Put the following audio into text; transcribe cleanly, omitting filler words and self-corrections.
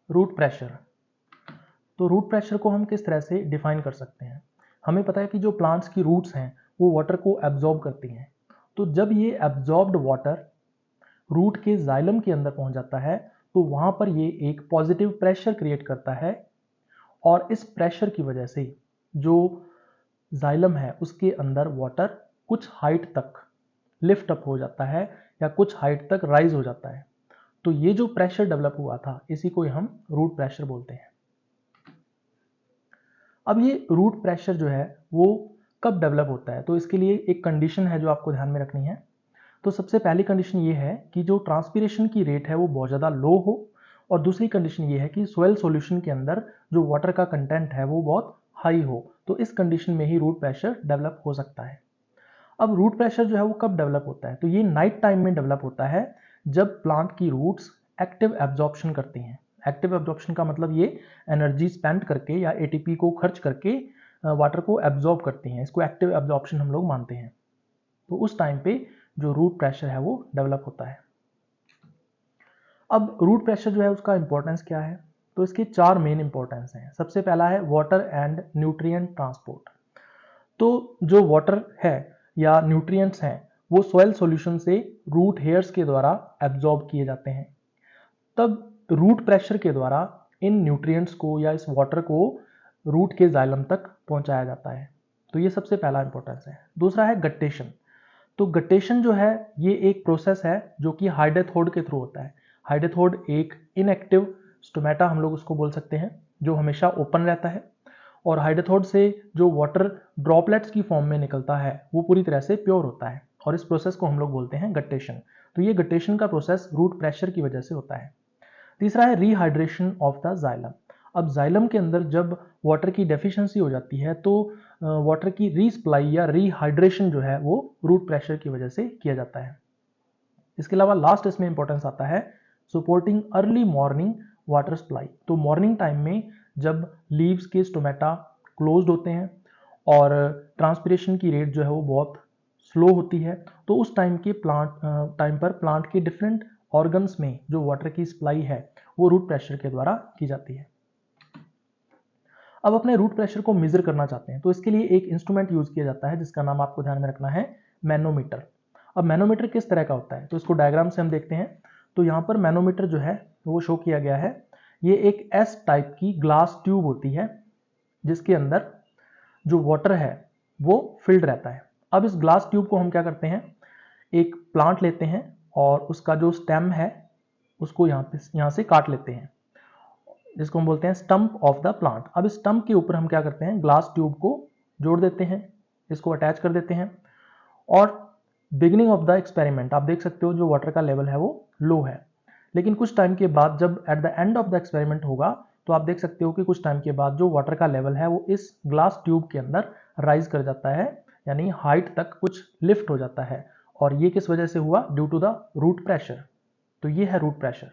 Root pressure. तो root pressure को हम किस तरह से डिफाइन कर सकते हैं? हमें पता है कि जो प्लांट्स की रूट्स हैं वो वाटर को एब्जॉर्ब करती हैं। तो जब ये एब्जॉर्ब्ड वाटर रूट के जाइलम के अंदर पहुंच जाता है तो वहां पर ये एक पॉजिटिव प्रेशर क्रिएट करता है, और इस प्रेशर की वजह से जो जाइलम है उसके अंदर वाटर कुछ हाइट तक लिफ्ट अप हो जाता है या कुछ हाइट तक राइज हो जाता है। तो ये जो प्रेशर डेवलप हुआ था इसी को हम रूट प्रेशर बोलते हैं। अब ये रूट प्रेशर जो है वो कब डेवलप होता है? तो इसके लिए एक कंडीशन है जो आपको ध्यान में रखनी है। तो सबसे पहली कंडीशन ये है कि जो ट्रांसपीरेशन की रेट है वो बहुत ज़्यादा लो हो, और दूसरी कंडीशन ये है कि सोयल सॉल्यूशन के अंदर जो वाटर का कंटेंट है वो बहुत हाई हो। तो इस कंडीशन में ही रूट प्रेशर डेवलप हो सकता है। अब रूट प्रेशर जो है वो कब डेवलप होता है? तो ये नाइट टाइम में डेवलप होता है जब प्लांट की रूट्स एक्टिव एब्जॉर्प्शन करती हैं। एक्टिव एब्जॉर्प्शन का मतलब ये एनर्जी स्पेंड करके या एटीपी को खर्च करके वाटर को एब्जॉर्ब करती हैं। इसको एक्टिव एब्जॉर्प्शन हम लोग मानते हैं। तो उस टाइम पे जो रूट प्रेशर है वो डेवलप होता है। अब रूट प्रेशर जो है उसका इंपॉर्टेंस क्या है? तो इसके 4 मेन इंपॉर्टेंस हैं। सबसे पहला है वाटर एंड न्यूट्रिएंट ट्रांसपोर्ट। तो जो वाटर है या न्यूट्रिएंट्स हैं वो सॉइल सॉल्यूशन से रूट हेयर्स के द्वारा एब्जॉर्ब किए जाते हैं। तब रूट प्रेशर के द्वारा इन न्यूट्रिएंट्स को या इस वाटर को रूट के जाइलम तक पहुंचाया जाता है। तो ये सबसे पहला इंपॉर्टेंस है। दूसरा है गट्टेशन। तो गट्टेशन जो है ये एक प्रोसेस है जो कि हाइडेथोड के थ्रू होता है। हाइडेथोड एक इनएक्टिव स्टोमेटा हम लोग उसको बोल सकते हैं जो हमेशा ओपन रहता है, और हाइडेथोड से जो वाटर ड्रॉपलेट्स की फॉर्म में निकलता है वो पूरी तरह से प्योर होता है, और इस प्रोसेस को हम लोग बोलते हैं गट्टेशन। तो ये गट्टेशन का प्रोसेस रूट प्रेशर की वजह से होता है। तीसरा है रीहाइड्रेशन ऑफ द जाइलम। अब जाइलम के अंदर जब वाटर की डेफिशिएंसी हो जाती है तो वाटर की रीसप्लाई या रीहाइड्रेशन जो है वो रूट प्रेशर की वजह से किया जाता है। इसके अलावा लास्ट इसमें इंपॉर्टेंस आता है supporting early morning water supply. तो मॉर्निंग टाइम में जब लीव्स के स्टोमेटा क्लोज्ड होते हैं और ट्रांसपिरेशन की रेट जो है वो बहुत स्लो होती है, तो उस टाइम पर प्लांट के डिफरेंट ऑर्गन्स में जो वाटर की सप्लाई है वो रूट प्रेशर के द्वारा की जाती है। अब अपने रूट प्रेशर को मेजर करना चाहते हैं तो इसके लिए एक इंस्ट्रूमेंट यूज किया जाता है जिसका नाम आपको ध्यान में रखना है मैनोमीटर। अब मैनोमीटर किस तरह का होता है? तो इसको डायग्राम से हम देखते हैं। तो यहाँ पर मैनोमीटर जो है वो शो किया गया है। ये एक एस टाइप की ग्लास ट्यूब होती है जिसके अंदर जो वाटर है वो फिल्ड रहता है। अब इस ग्लास ट्यूब को हम क्या करते हैं, एक प्लांट लेते हैं और उसका जो स्टेम है उसको यहाँ से काट लेते हैं, जिसको हम बोलते हैं स्टंप ऑफ द प्लांट। अब इस स्टंप के ऊपर हम क्या करते हैं, ग्लास ट्यूब को जोड़ देते हैं, इसको अटैच कर देते हैं, और बिगिनिंग ऑफ द एक्सपेरिमेंट आप देख सकते हो जो वाटर का लेवल है वो लो है। लेकिन कुछ टाइम के बाद जब at the end of the experiment होगा तो आप देख सकते हो कि कुछ टाइम के बाद जो वाटर का लेवल है वो इस ग्लास ट्यूब के अंदर राइज कर जाता है, यानी हाइट तक कुछ लिफ्ट हो जाता है। और ये किस वजह से हुआ? Due to the root pressure. तो ये है रूट प्रेशर।